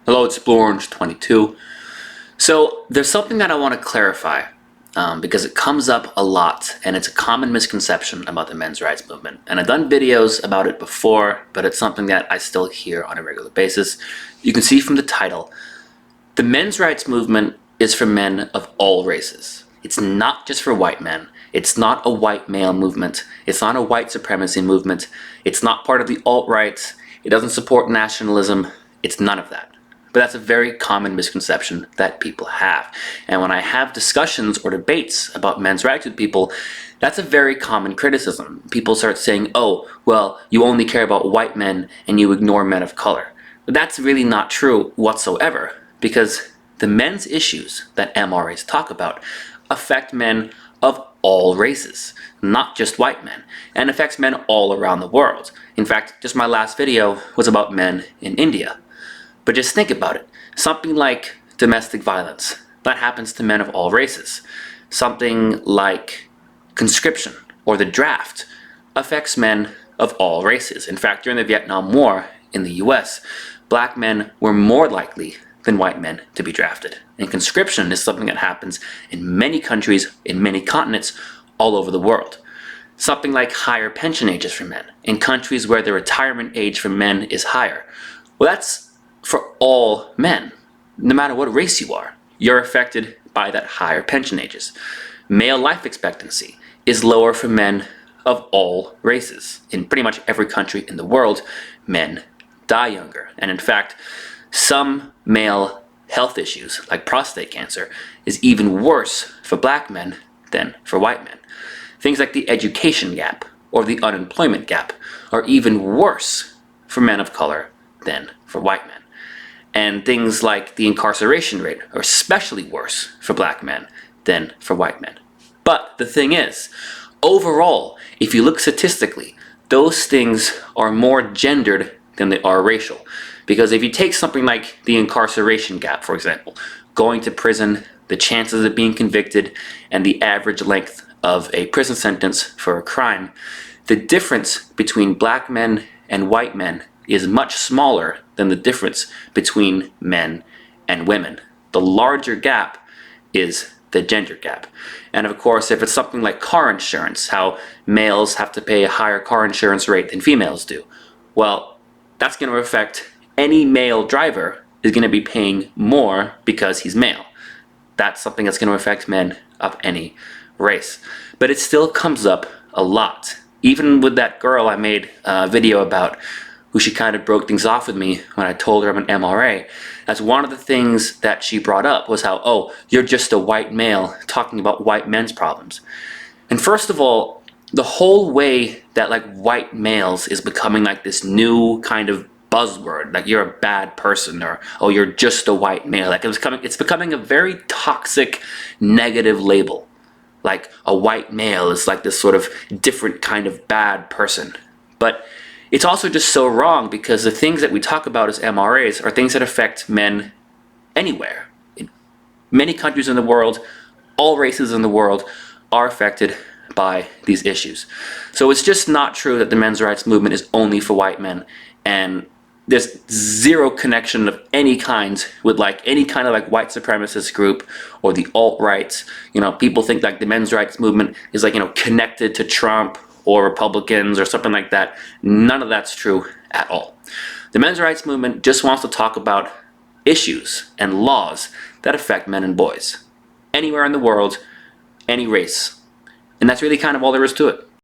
Hello, it's BlueOrange22. So there's something that I want to clarify because it comes up a lot and it's a common misconception about the men's rights movement. And I've done videos about it before, but it's something that I still hear on a regular basis. You can see from the title, the men's rights movement is for men of all races. It's not just for white men. It's not a white male movement. It's not a white supremacy movement. It's not part of the alt-right. It doesn't support nationalism. It's none of that. But that's a very common misconception that people have. And when I have discussions or debates about men's rights with people, that's a very common criticism. People start saying, oh, well, you only care about white men and you ignore men of color. But that's really not true whatsoever, because the men's issues that MRAs talk about affect men of all races, not just white men, and affects men all around the world. In fact, just my last video was about men in India. But just think about it. Something like domestic violence, that happens to men of all races. Something like conscription or the draft affects men of all races. In fact, during the Vietnam War in the US, black men were more likely than white men to be drafted. And conscription is something that happens in many countries, in many continents, all over the world. Something like higher pension ages for men, in countries where the retirement age for men is higher. Well, that's for all men, no matter what race you are. You're affected by that higher pension ages. Male life expectancy is lower for men of all races. In pretty much every country in the world, men die younger. And in fact, some male health issues, like prostate cancer, is even worse for black men than for white men. Things like the education gap or the unemployment gap are even worse for men of color than for white men. And things like the incarceration rate are especially worse for black men than for white men. But the thing is, overall, if you look statistically, those things are more gendered than they are racial. Because if you take something like the incarceration gap, for example, going to prison, the chances of being convicted, and the average length of a prison sentence for a crime, the difference between black men and white men is much smaller than the difference between men and women. The larger gap is the gender gap. And of course, if it's something like car insurance, how males have to pay a higher car insurance rate than females do, well, that's going to affect any male driver is going to be paying more because he's male. That's something that's going to affect men of any race. But it still comes up a lot. Even with that girl I made a video about, who she kind of broke things off with me when I told her I'm an MRA. That's one of the things that she brought up was how, oh, you're just a white male talking about white men's problems. And first of all, the whole way that like white males is becoming like this new kind of buzzword, like you're a bad person, or oh, you're just a white male. Like it's becoming a very toxic, negative label. Like a white male is like this sort of different kind of bad person. But it's also just so wrong, because the things that we talk about as MRAs are things that affect men anywhere. In many countries in the world, all races in the world are affected by these issues. So it's just not true that the men's rights movement is only for white men, and there's zero connection of any kind with like any kind of like white supremacist group or the alt-rights. You know, people think like the men's rights movement is like, you know, connected to Trump or Republicans or something like that. None of that's true at all. The men's rights movement just wants to talk about issues and laws that affect men and boys. Anywhere in the world, any race. And that's really kind of all there is to it.